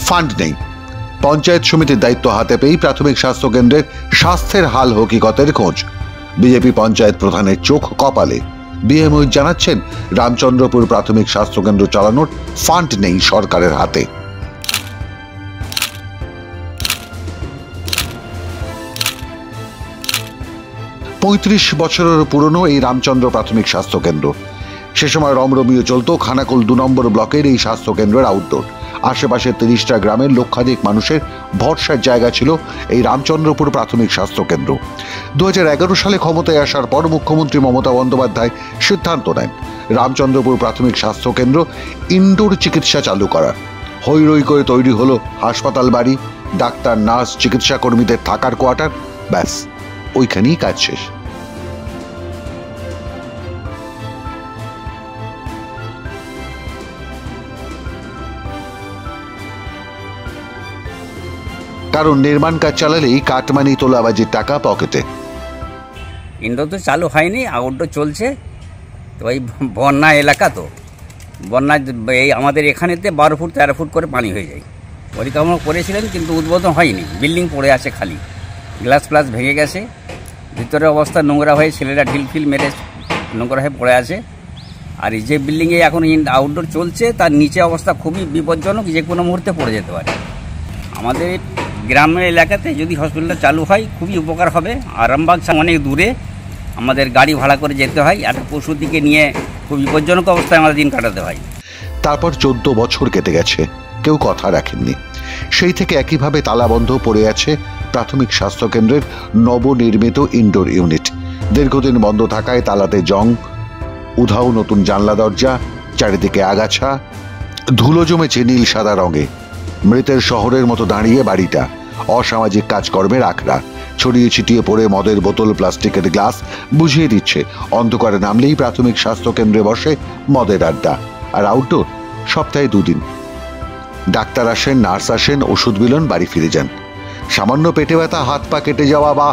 Fund নেই। পঞ্চায়েত সমিতির দায়িত্ব হাতে পেয়েই প্রাথমিক স্বাস্থ্য কেন্দ্রের স্বাস্থ্যের হাল হকিকতের খোঁজ। বিজেপি পঞ্চায়েত প্রধানের চোখ কপালে। বিএমওই জানাচ্ছেন, রামচন্দ্রপুর প্রাথমিক স্বাস্থ্য কেন্দ্র চালানোর ফান্ড নেই সরকারের হাতে। পঁয়ত্রিশ বছরের পুরনো এই রামচন্দ্র প্রাথমিক স্বাস্থ্য কেন্দ্র। সে সময় রমরমিয়ে চলত খানাকুল ২ নম্বর ব্লকের এই স্বাস্থ্য কেন্দ্রের আউটডোর। আশেপাশের ৩০টা গ্রামের লক্ষাধিক মানুষের ভরসার জায়গা ছিল এই রামচন্দ্রপুর প্রাথমিক স্বাস্থ্য কেন্দ্র। ২০১১ সালে ক্ষমতায় আসার পর মুখ্যমন্ত্রী মমতা বন্দ্যোপাধ্যায় সিদ্ধান্ত নেন রামচন্দ্রপুর প্রাথমিক স্বাস্থ্য কেন্দ্র ইনডোর চিকিৎসা চালু করার। হৈ রই করে তৈরি হলো হাসপাতাল বাড়ি, ডাক্তার, নার্স, চিকিৎসা কর্মীদের থাকার কোয়ার্টার। ব্যাস, ওইখানেই কাজ শেষ। কারণ নির্মাণ কাজ চালালেই কাটমানি তোলাবাজির টাকা পকেটে। ইনডোর তো চালু হয়নি, আউটডোর চলছে। তো এই বন্যা এলাকা, তো বন্যা এই আমাদের এখানেতে 12 ফুট 13 ফুট করে পানি হয়ে যায়। পরিকল্পনা করেছিলেন কিন্তু উদ্বোধন হয়নি। বিল্ডিং পড়ে আছে, খালি গ্লাস ফ্লাস ভেঙে গেছে, ভিতরে অবস্থা নোংরা হয়ে ছেলেরা ঢিলফিল মেরে নোংরা হয়ে পড়ে আছে। আর এই যে বিল্ডিংয়ে এখন আউটডোর চলছে তার নিচে অবস্থা খুবই বিপজ্জনক, যে কোনো মুহূর্তে পড়ে যেতে পারে। আমাদের গ্রামের এলাকাতে যদি হসপিটালটা চালু হয় খুবই উপকার হবে। আরামবাগ অনেক দূরে, আমাদের গাড়ি ভাড়া করে যেতে হয়, একটা পশুর দিকে নিয়ে খুব বিপজ্জনক অবস্থায় আমাদের দিন কাটাতে হয়। তারপর 14 বছর কেটে গেছে, কেউ কথা রাখেননি। সেই থেকে একইভাবে তালাবন্ধ পড়ে আছে প্রাথমিক স্বাস্থ্য কেন্দ্রের নবনির্মিত ইনডোর ইউনিট। দীর্ঘদিন বন্ধ থাকায় তালাতে জং, উধাও নতুন জানলা দরজা, চারিদিকে আগাছা, ধুলো জমেছে নীল সাদা রঙে। মৃতের শহরের মতো দাঁড়িয়ে বাড়িটা। অসামাজিক কাজকর্মের আখড়া, ছড়িয়ে ছিটিয়ে পড়ে মদের বোতল, প্লাস্টিকের গ্লাস বুঝিয়ে দিচ্ছে অন্ধকারে নামলেই প্রাথমিক স্বাস্থ্য কেন্দ্রে বসে মদের আড্ডা। আর আউটডোর সপ্তাহে 2 দিন। ডাক্তার আসেন, নার্স আসেন, ওষুধ বিলন, বাড়ি ফিরে যান। সামান্য পেটে ব্যথা, হাত পা কেটে যাওয়া বা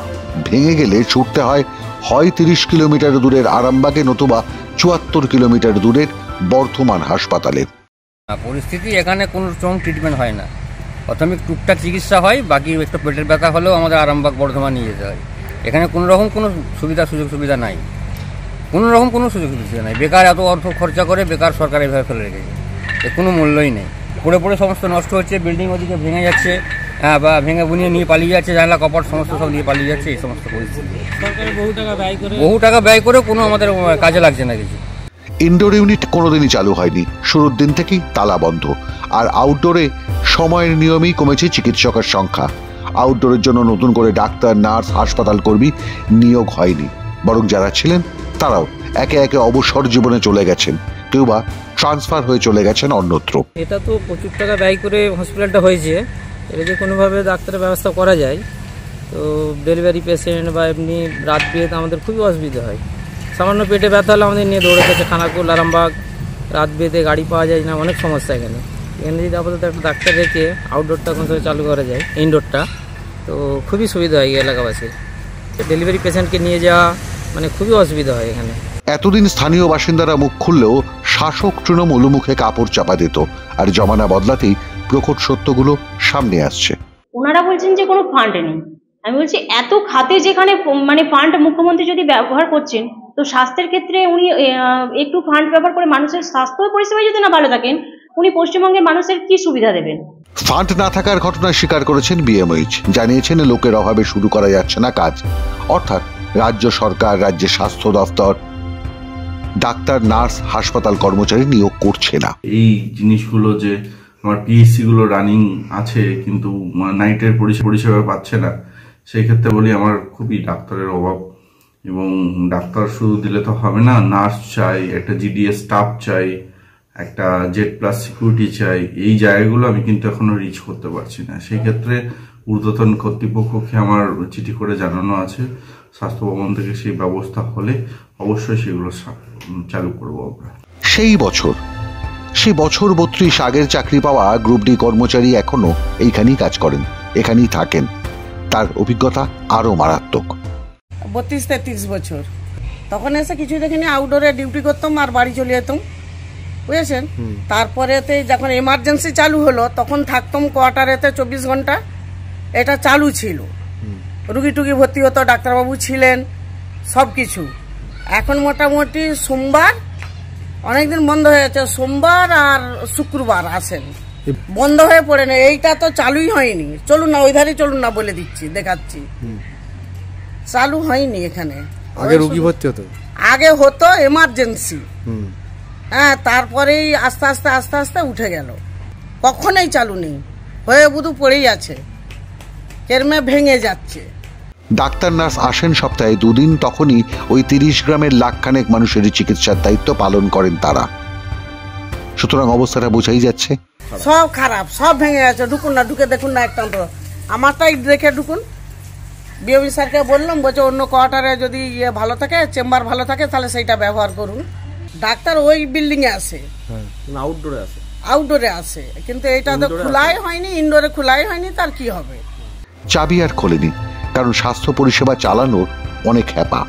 ভেঙে গেলে ছুটতে হয় 30 কিলোমিটার দূরের আরামবাগে, নতুবা 74 কিলোমিটার দূরের বর্ধমান হাসপাতালে। পরিস্থিতি এখানে কোনো রকম ট্রিটমেন্ট হয় না। প্রাথমিক টুকটাক চিকিৎসা হয়, বাকি একটু পেটের ব্যথা হলেও আমাদের আরামবাগ বর্ধমান নিয়ে যেতে হয়। এখানে কোনো রকম কোনো সুযোগ সুবিধা নাই, কোনো রকম কোনো সুযোগ সুবিধা নাই। বেকার এত অর্থ খরচা করে বেকার সরকার এভাবে ফেলে রেখেছে, এর কোনো মূল্যই নেই। পড়ে পড়ে সমস্ত নষ্ট হচ্ছে, বিল্ডিং ওদিকে ভেঙে যাচ্ছে, বা ভেঙে বুনিয়ে নিয়ে পালিয়ে যাচ্ছে, জানলা কপাট সমস্ত সব নিয়ে পালিয়ে যাচ্ছে। এই সমস্ত পরিস্থিতি সরকারের বহু টাকা ব্যয় করে কোনো আমাদের কাজে লাগছে না কিছু। ইনডোর ইউনিট কোনোদিনই চালু হয়নি, শুরুর দিন থেকেই তালা বন্ধ। আর আউটডোরে সময়ের নিয়মেই কমেছে চিকিৎসকের সংখ্যা। আউটডোরের জন্য নতুন করে ডাক্তার, নার্স, হাসপাতাল কর্মী নিয়োগ হয়নি, বরং যারা ছিলেন তারাও একে একে অবসর জীবনে চলে গেছেন, কেউ বা ট্রান্সফার হয়ে চলে গেছেন অন্যত্র। এটা তো প্রচুর টাকা ব্যয় করে হসপিটালটা হয়েছে, এটা যে কোনোভাবে ডাক্তারের ব্যবস্থা করা যায়। তো ডেলিভারি পেশেন্ট বা এমনি রাত বিয়েতে আমাদের খুবই অসুবিধা হয়। সামান্য পেটে ব্যথা হলে আমাদের নিয়ে দৌড়ে গেছে খানাকুল, আরামবাগ। রাত বিয়েতে গাড়ি পাওয়া যায় না, অনেক সমস্যা এখানে। এখানে যদি আপাতত একটা ডাক্তার রেখে আউটডোরটা কোথাও চালু করা যায়, ইনডোরটা, তো খুবই সুবিধা হয় এলাকাবাসীর। ডেলিভারি পেশেন্টকে নিয়ে যাওয়া মানে খুবই অসুবিধা হয় এখানে। এতদিন স্থানীয় বাসিন্দারা মুখ খুললেও শাসক তৃণমূল মুখে কাপড় চাপা দিত, আর জমানা বদলাতেই প্রকট সত্যগুলো সামনে আসছে। ওনারা বলছেন যে কোনো ফান্ড নেই। আমি বলছি এত খাতে যেখানে মানে ফান্ড মুখ্যমন্ত্রী যদি ব্যবহার করছেন, তো স্বাস্থ্যের ক্ষেত্রে উনি একটু ফান্ড ব্যবহার করে মানুষের স্বাস্থ্য পরিষেবা যদি না ভালো থাকেন, উনি পশ্চিমবঙ্গের মানুষের কি সুবিধা দেবেন? ফান্ড না থাকার ঘটনা স্বীকার করেছেন বিএমওইচ। জানিয়েছেন লোকের অভাবে শুরু করা যাচ্ছে না কাজ। অর্থাৎ রাজ্য সরকার, রাজ্যের স্বাস্থ্য দফতর ডাক্তার, নার্স, হাসপাতাল কর্মচারী নিয়োগ করছে না। এই জিনিসগুলো যে আমার পিএসসি গুলো রানিং আছে কিন্তু নাইটের পরিষেবা পাচ্ছে না, সেই ক্ষেত্রে বলি আমার খুবই ডাক্তারের অভাব। এবং ডাক্তার শুধু দিলে তো হবে না, নার্স চাই, একটা জিডিএস স্টাফ চাই, একটা জেড প্লাস সিকিউরিটি চাই। এই জায়গাগুলো আমি কিন্তু এখনো রিচ করতে পারছি না। সেই ক্ষেত্রে ঊর্ধ্বতন কর্তৃপক্ষকে আমার চিঠি করে জানানো আছে, স্বাস্থ্য ভবন থেকে সেই ব্যবস্থা হলে অবশ্যই সেগুলো চালু করবো আমরা। সেই বছর 32 আগের চাকরি পাওয়া গ্রুপ ডি কর্মচারী এখনো এইখানেই কাজ করেন, এখানেই থাকেন। তার অভিজ্ঞতা আরো মারাত্মক। 32-33 বছর তখন এসে কিছু দেখিনি, আউটডোরে ডিউটি করতাম আর বাড়ি চলে যেতাম। বুঝেছেন। তারপরেতে যখন এমার্জেন্সি চালু হলো তখন থাকতাম কোয়ার্টারেতে 24 ঘন্টা, এটা চালু ছিল, রুগী টুগি ভর্তি হতো, ডাক্তারবাবু ছিলেন, সব কিছু। এখন মোটামুটি সোমবার, অনেকদিন বন্ধ হয়েছে, সোমবার আর শুক্রবার আসেন, বন্ধ হয়ে পড়ে না। এইটা তো চালুই হয়নি, চলুন না ওই ধারে চলুন না বলে দিচ্ছি, দেখাচ্ছি, চালু হয়নি এখানে। আগে রুগী ভর্তি হতো, আগে হতো এমার্জেন্সি, হ্যাঁ, তারপরেই আস্তে আস্তে আস্তে আস্তে উঠে গেল, কখনোই চালু নেই, হয়ে বুধু পড়েই আছে, কেরমে ভেঙে যাচ্ছে। ডাক্তার নার্স আসেন সপ্তাহে 2 দিন, তখনই ওই 30 গ্রামের লাখখানেক মানুষের চিকিৎসার দায়িত্ব পালন করেন তারা। সুতরাং অবস্থাটা বোঝাই যাচ্ছে, সব খারাপ, সব ভেঙে গেছে। ঢুকুন না, ঢুকে দেখুন না একটা, আমারটাই দেখে ঢুকুন। বিওবি স্যারকে বললাম, বলছে অন্য কোয়ার্টারে যদি ভালো থাকে, চেম্বার ভালো থাকে, তাহলে সেইটা ব্যবহার করুন। ডাক্তার ওই বিল্ডিং এ আসে, আউটডোরে আসে, কিন্তু এটা তো খোলাই হয়নি, ইনডোরে খোলাই হয়নি, তার কি হবে। চাবি আর খোলেনি, কারণ স্বাস্থ্য পরিষেবা চালানোর অনেক হ্যাপা।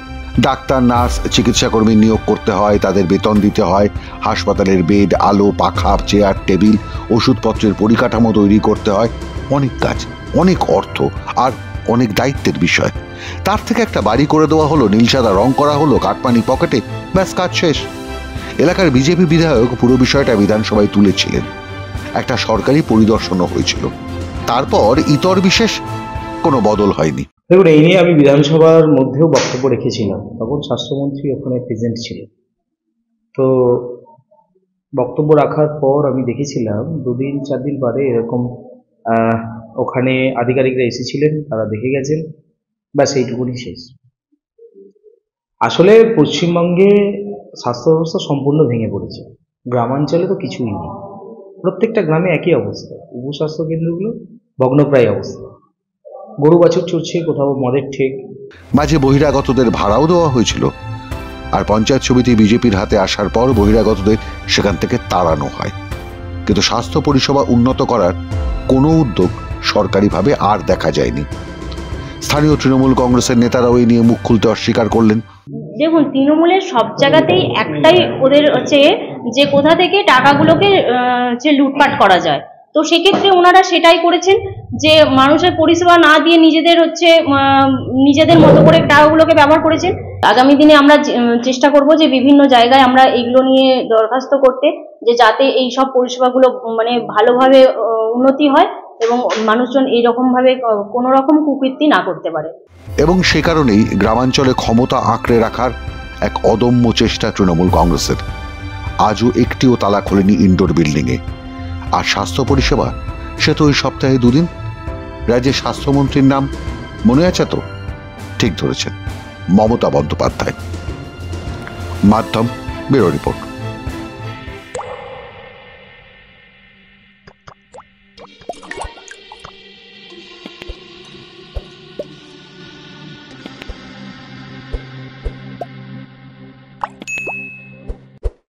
ডাক্তার নার্স চিকিৎসাকর্মী নিয়োগ করতে হয়, তাদের বেতন দিতে হয়, হাসপাতালের বেড, আলো, পাখা, চেয়ার, টেবিল, ওষুধপত্রের পরিকাঠামো তৈরি করতে হয়, অনেক কাজ, অনেক অর্থ আর অনেক দায়িত্বের বিষয়। তার থেকে একটা বাড়ি করে দেওয়া হলো, নীল সাদা রং করা হলো, কাটমানি পকেটে, ব্যাস কাজ শেষ। এলাকার বিজেপি বিধায়ক পুরো বিষয়টা বিধানসভায় তুলেছিলেন, একটা সরকারি পরিদর্শনও হয়েছিল। তারপর ইতর বিশেষ কোনো বদল হয়নি। দেখুন, এই নিয়ে আমি বিধানসভার মধ্যেও বক্তব্য রেখেছিলাম, তখন স্বাস্থ্যমন্ত্রী ওখানে প্রেজেন্ট ছিল। তো বক্তব্য রাখার পর আমি দেখেছিলাম 2-4 দিন বাদে এরকম ওখানে আধিকারিকরা এসেছিলেন, তারা দেখে গেছেন, ব্যাস এইটুকুনি শেষ। আসলে পশ্চিমবঙ্গে স্বাস্থ্য ব্যবস্থা সম্পূর্ণ ভেঙে পড়েছে, গ্রামাঞ্চলে তো কিছুই নেই, প্রত্যেকটা গ্রামে একই অবস্থা, উপস্বাস্থ্য কেন্দ্রগুলো ভগ্নপ্রায় অবস্থা, গরু বাছুর চড়ছে, কোথাও মদের ঠেক। মাঝে বহিরাগতদের ভাড়াও দেওয়া হয়েছিল, আর পঞ্চায়েত সমিতি বিজেপির হাতে আসার পর বহিরাগতদের সেখান থেকে তাড়ানো হয়। কিন্তু স্বাস্থ্য পরিষেবা উন্নত করার কোনো উদ্যোগ সরকারিভাবে আর দেখা যায়নি। স্থানীয় তৃণমূল কংগ্রেসের নেতারাও এই নিয়ে মুখ খুলতে অস্বীকার করলেন। দেখুন, তৃণমূলের সব জায়গাতেই একটাই ওদের হচ্ছে যে কোথা থেকে টাকাগুলোকে যে লুটপাট করা যায়। তো সেক্ষেত্রে ওনারা সেটাই করেছেন, যে মানুষের পরিষেবা না দিয়ে নিজেদের মতো করে টাকাগুলোকে ব্যবহার করেছেন। আগামী দিনে আমরা চেষ্টা করব যে বিভিন্ন জায়গায় আমরা এগুলো নিয়ে দরখাস্ত করতে, যে যাতে এই সব পরিষেবাগুলো মানে ভালোভাবে উন্নতি হয় এবং মানুষজন এইরকমভাবে কোনো রকম কুকীর্তি না করতে পারে। এবং সে কারণেই গ্রামাঞ্চলে ক্ষমতা আঁকড়ে রাখার এক অদম্য চেষ্টা তৃণমূল কংগ্রেসের। আজও একটিও তালা খোলেনি ইনডোর বিল্ডিংয়ে। আর স্বাস্থ্য পরিষেবা, সে তো ওই সপ্তাহে 2 দিন। রাজ্যের স্বাস্থ্যমন্ত্রীর নাম মনে আছে তো? ঠিক ধরেছেন, মমতা বন্দ্যোপাধ্যায়। মাধ্যম ব্যুরো রিপোর্ট।